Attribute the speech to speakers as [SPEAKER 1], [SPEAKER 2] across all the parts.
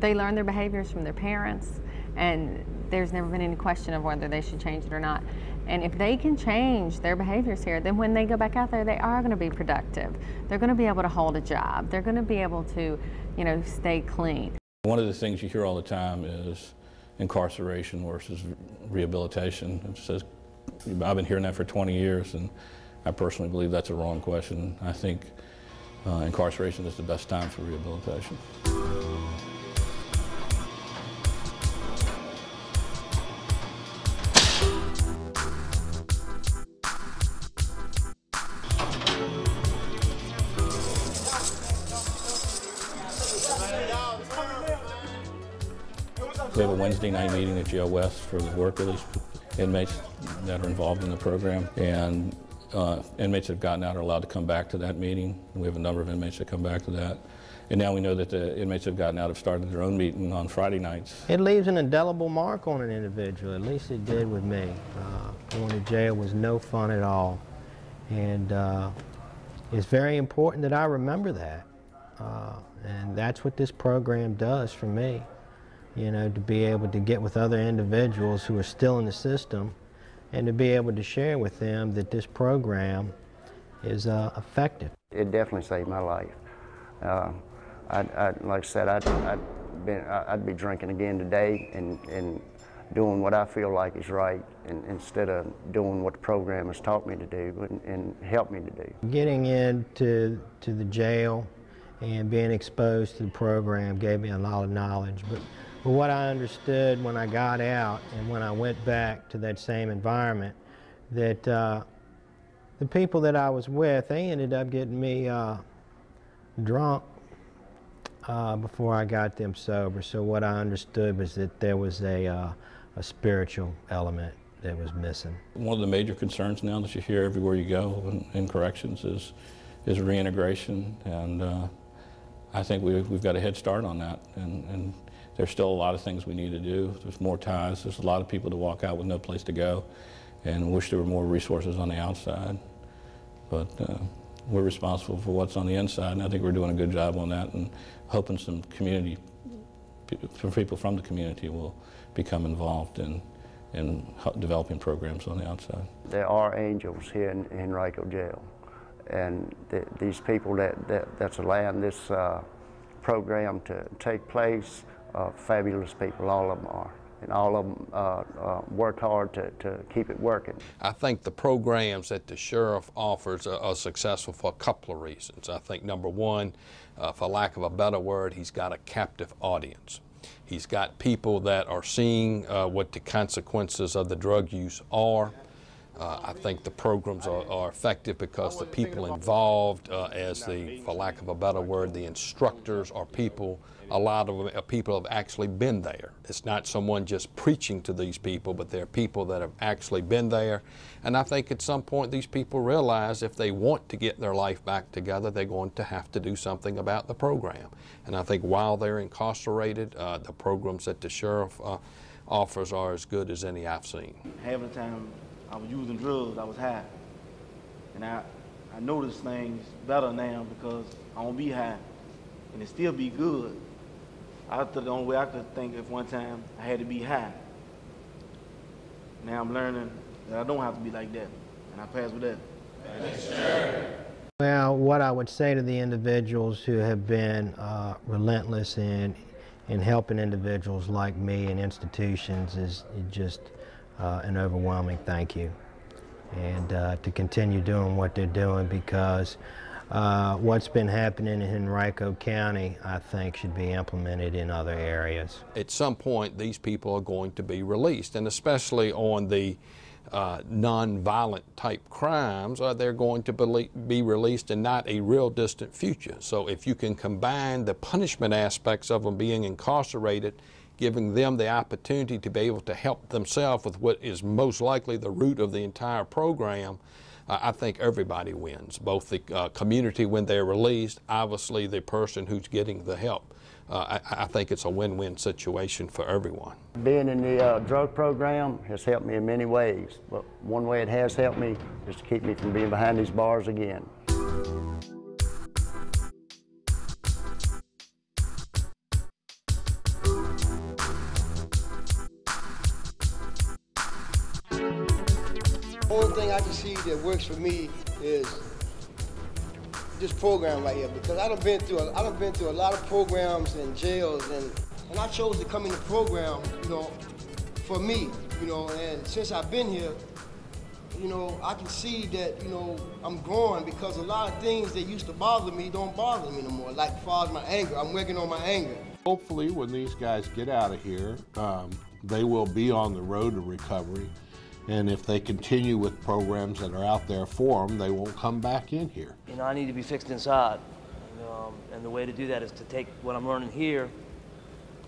[SPEAKER 1] They learn their behaviors from their parents, and there's never been any question of whether they should change it or not. And if they can change their behaviors here, then when they go back out there, they are going to be productive. They're going to be able to hold a job. They're going to be able to, you know, stay clean.
[SPEAKER 2] One of the things you hear all the time is incarceration versus rehabilitation. It says, I've been hearing that for 20 years, and I personally believe that's a wrong question. I think incarceration is the best time for rehabilitation. We have a Wednesday night meeting at Jail West for the work release inmates that are involved in the program, and inmates that have gotten out are allowed to come back to that meeting. We have a number of inmates that come back to that. And now we know that the inmates that have gotten out have started their own meeting on Friday nights.
[SPEAKER 3] It leaves an indelible mark on an individual, at least it did with me. Going to jail was no fun at all. And it's very important that I remember that. And that's what this program does for me. You know, to be able to get with other individuals who are still in the system and to be able to share with them that this program is effective.
[SPEAKER 4] It definitely saved my life. Like I said, I'd be drinking again today and doing what I feel like is right, and instead of doing what the program has taught me to do and helped me to do. Getting into the jail and being exposed to the program gave me a lot of knowledge. But what I understood when I got out and when I went back to that same environment, that the people that I was with, they ended up getting me drunk before I got them sober. So what I understood was that there was a spiritual element that was missing. One of the major concerns now that you hear everywhere you go in corrections is reintegration, and I think we've got a head start on that. And there's still a lot of things we need to do. There's more ties. There's a lot of people to walk out with no place to go, and wish there were more resources on the outside. But we're responsible for what's on the inside, and I think we're doing a good job on that, and hoping some people from the community will become involved in developing programs on the outside. There are angels here in Henrico Jail, and these people that's allowing this program to take place, fabulous people, all of them are. And all of them work hard to keep it working.
[SPEAKER 5] I think the programs that the sheriff offers are successful for a couple of reasons. I think number one, for lack of a better word, he's got a captive audience. He's got people that are seeing what the consequences of the drug use are. I think the programs are effective because the people involved, for lack of a better word, the instructors are people. A lot of people have actually been there. It's not someone just preaching to these people, but they're people that have actually been there. And I think at some point these people realize if they want to get their life back together, they're going to have to do something about the program. And I think while they're incarcerated, the programs that the sheriff offers are as good as any I've seen.
[SPEAKER 6] Half the time I was using drugs, I was high. And I notice things better now because I don't be high. And it still be good. I thought the only way I could think if one time I had to be high. Now I'm learning that I don't have to be like that, and I pass with that.
[SPEAKER 3] Well, what I would say to the individuals who have been relentless in helping individuals like me in institutions is just an overwhelming thank you. And to continue doing what they're doing, because what's been happening in Henrico County, I think, should be implemented in other areas.
[SPEAKER 5] At some point, these people are going to be released, and especially on the non-violent type crimes, they're going to be released in not a real distant future. So if you can combine the punishment aspects of them being incarcerated, giving them the opportunity to be able to help themselves with what is most likely the root of the entire program, I think everybody wins, both the community when they're released, obviously the person who's getting the help. I think it's a win-win situation for everyone.
[SPEAKER 4] Being in the drug program has helped me in many ways, but one way it has helped me is to keep me from being behind these bars again.
[SPEAKER 7] Only thing I can see that works for me is this program right here, because I done been through a lot of programs and jails, and I chose to come in the program, you know, for me, you know, and since I've been here, you know, I can see that, you know, I'm growing, because a lot of things that used to bother me don't bother me no more, like as far as my anger. I'm working on my anger.
[SPEAKER 8] Hopefully when these guys get out of here, they will be on the road to recovery. And if they continue with programs that are out there for them, they won't come back in here.
[SPEAKER 9] You know, I need to be fixed inside. And the way to do that is to take what I'm learning here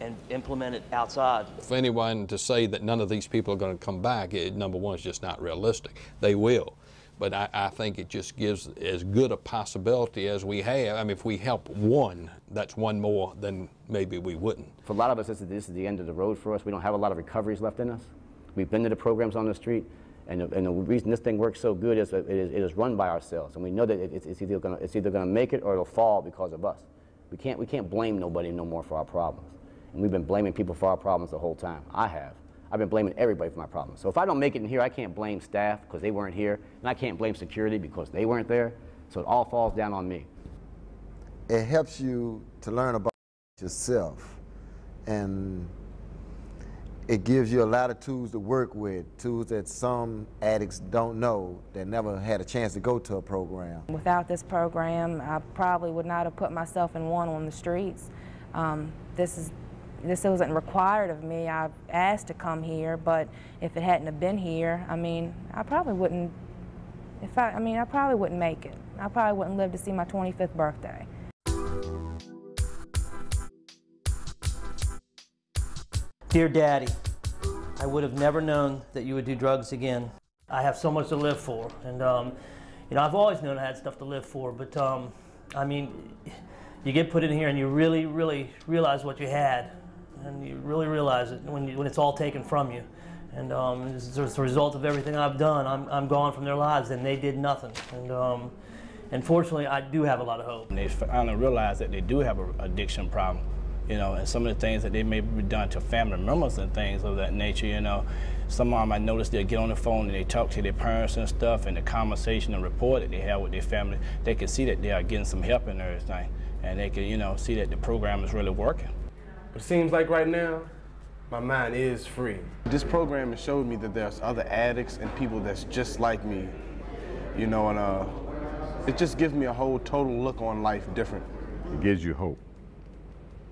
[SPEAKER 9] and implement it outside.
[SPEAKER 5] For anyone to say that none of these people are going to come back, number one, is just not realistic. They will. But I think it just gives as good a possibility as we have. I mean, if we help one, that's one more than maybe we wouldn't.
[SPEAKER 10] For a lot of us, this is the end of the road for us. We don't have a lot of recoveries left in us. We've been to the programs on the street, and the reason this thing works so good is it is run by ourselves, and we know that it's either going to make it or it'll fall because of us. We can't blame nobody no more for our problems, and we've been blaming people for our problems the whole time. I've been blaming everybody for my problems. So if I don't make it in here, I can't blame staff because they weren't here, and I can't blame security because they weren't there. So it all falls down on me.
[SPEAKER 11] It helps you to learn about yourself, and it gives you a lot of tools to work with, tools that some addicts don't know, that never had a chance to go to a program.
[SPEAKER 12] Without this program, I probably would not have put myself in one on the streets. This wasn't required of me. I've asked to come here, but if it hadn't have been here, I mean, I probably wouldn't, I probably wouldn't make it. I probably wouldn't live to see my 25th birthday.
[SPEAKER 9] Dear Daddy, I would have never known that you would do drugs again. I have so much to live for, and you know, I've always known I had stuff to live for, but I mean, you get put in here and you really, really realize what you had, and you really realize it when it's all taken from you. And as a result of everything I've done, I'm gone from their lives, and they did nothing. And fortunately, I do have a lot of hope.
[SPEAKER 13] And they finally realize that they do have an addiction problem. You know, and some of the things that they may be done to family members and things of that nature, you know. Some of them I noticed they'll get on the phone and they talk to their parents and stuff, and the conversation and rapport that they have with their family, they can see that they are getting some help and everything. And they can, you know, see that the program is really working.
[SPEAKER 14] It seems like right now, my mind is free. This program has showed me that there's other addicts and people that's just like me, you know, and it just gives me a whole total look on life different.
[SPEAKER 15] It gives you hope.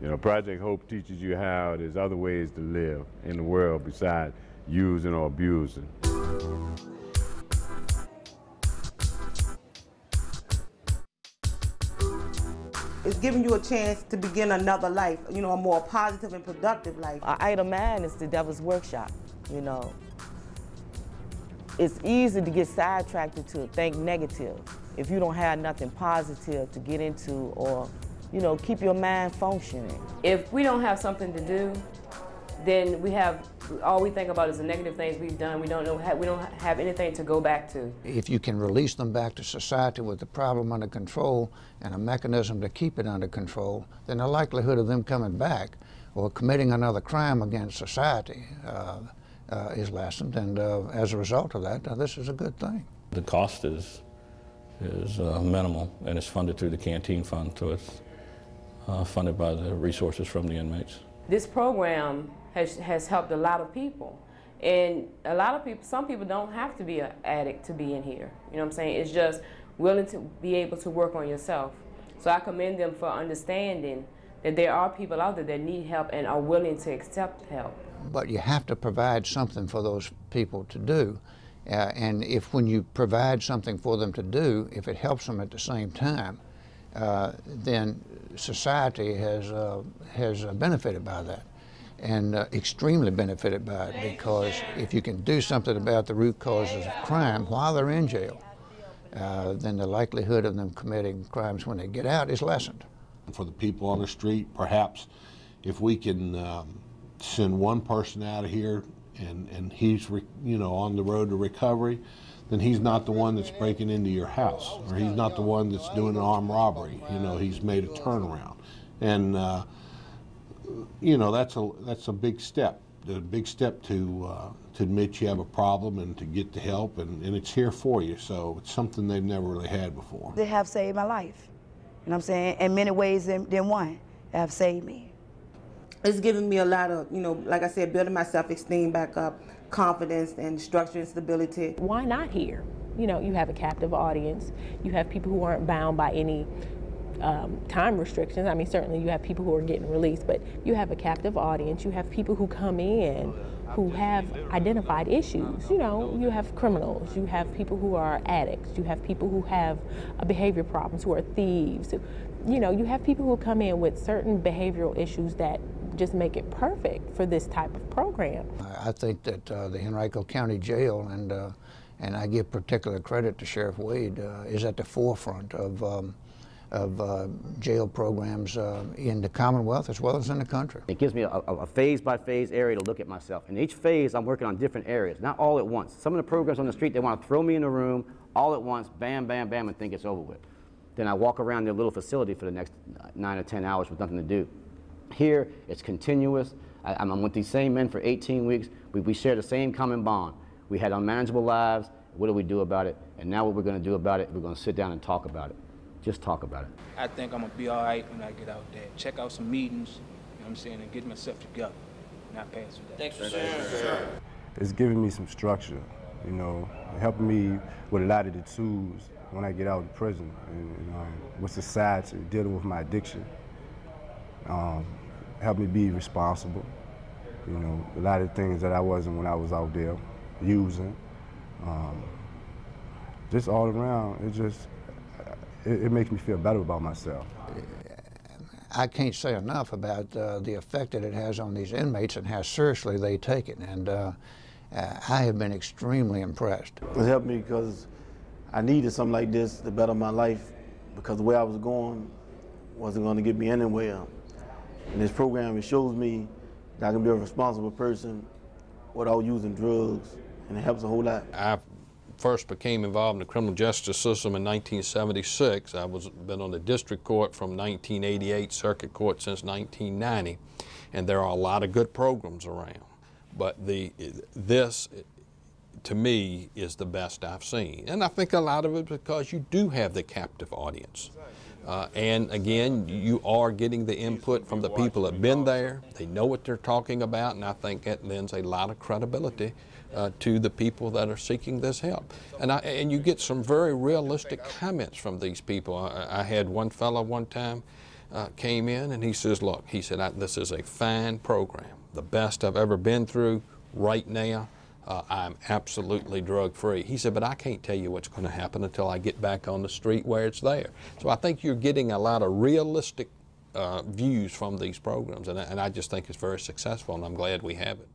[SPEAKER 15] You know, Project Hope teaches you how there's other ways to live in the world besides using or abusing.
[SPEAKER 16] It's giving you a chance to begin another life, you know, a more positive and productive life.
[SPEAKER 17] Idle mind is the devil's workshop, you know. It's easy to get sidetracked to think negative if you don't have nothing positive to get into, or you know, keep your mind functioning.
[SPEAKER 18] If we don't have something to do, then all we think about is the negative things we've done. We don't have anything to go back to.
[SPEAKER 19] If you can release them back to society with the problem under control and a mechanism to keep it under control, then the likelihood of them coming back or committing another crime against society is lessened. And as a result of that, this is a good thing.
[SPEAKER 2] The cost is minimal, and it's funded through the canteen fund, so it's funded by the resources from the inmates.
[SPEAKER 18] This program has helped a lot of people, and some people don't have to be an addict to be in here. You know what I'm saying? It's just willing to be able to work on yourself. So I commend them for understanding that there are people out there that need help and are willing to accept help.
[SPEAKER 19] But you have to provide something for those people to do. And when you provide something for them to do, if it helps them at the same time, then society has benefited by that, and extremely benefited by it, because if you can do something about the root causes of crime while they're in jail, then the likelihood of them committing crimes when they get out is lessened.
[SPEAKER 8] For the people on the street, perhaps if we can send one person out of here and he's on the road to recovery, then he's not the one that's breaking into your house, or he's not the one that's doing an armed robbery. You know, he's made a turnaround, and you know, that's a big step the big step to admit you have a problem and to get the help, and it's here for you. So it's something they've never really had before.
[SPEAKER 20] They have saved my life. You know what I'm saying? In many ways than one. They have saved me.
[SPEAKER 16] It's given me a lot of, you know, like I said, building my self-esteem back up, confidence and structure and stability.
[SPEAKER 21] Why not here? You know, you have a captive audience. You have people who aren't bound by any time restrictions. I mean, certainly you have people who are getting released, but you have a captive audience. You have people who come in who have identified issues. You know, you have criminals. You have people who are addicts. You have people who have behavior problems, who are thieves. You know, you have people who come in with certain behavioral issues that just make it perfect for this type of program.
[SPEAKER 19] I think that the Henrico County Jail, and I give particular credit to Sheriff Wade, is at the forefront of jail programs in the Commonwealth as well as in the country.
[SPEAKER 10] It gives me a phase-by-phase area to look at myself. In each phase, I'm working on different areas, not all at once. Some of the programs on the street, they want to throw me in a room all at once, bam, bam, bam, and think it's over with. Then I walk around their little facility for the next 9 or 10 hours with nothing to do. Here, it's continuous. I'm with these same men for 18 weeks. We share the same common bond. We had unmanageable lives. What do we do about it? And now what we're going to do about it, we're going to sit down and talk about it. Just talk about it.
[SPEAKER 22] I think I'm going to be all right when I get out there. Check out some meetings, you know what I'm saying, and get myself together. Not pass through that.
[SPEAKER 16] Thanks for sharing.
[SPEAKER 14] It's giving me some structure, you know, helping me with a lot of the tools when I get out of prison, and with society, dealing with my addiction. Help me be responsible. You know, a lot of things that I wasn't when I was out there using. Just all around, it makes me feel better about myself.
[SPEAKER 19] I can't say enough about the effect that it has on these inmates and how seriously they take it, and I have been extremely impressed.
[SPEAKER 6] It helped me because I needed something like this to better my life, because the way I was going wasn't going to get me anywhere. And this program, it shows me that I can be a responsible person without using drugs, and it helps a whole lot.
[SPEAKER 5] I first became involved in the criminal justice system in 1976. I been on the district court from 1988, circuit court since 1990, and there are a lot of good programs around. But this, to me, is the best I've seen. And I think a lot of it because you do have the captive audience. And again, you are getting the input from the people that have been there. They know what they're talking about, and I think that lends a lot of credibility to the people that are seeking this help. And you get some very realistic comments from these people. I had one fellow one time came in and he says, look, he said, this is a fine program, the best I've ever been through right now. I'm absolutely drug-free. He said, but I can't tell you what's going to happen until I get back on the street where it's there. So I think you're getting a lot of realistic views from these programs, and I just think it's very successful, and I'm glad we have it.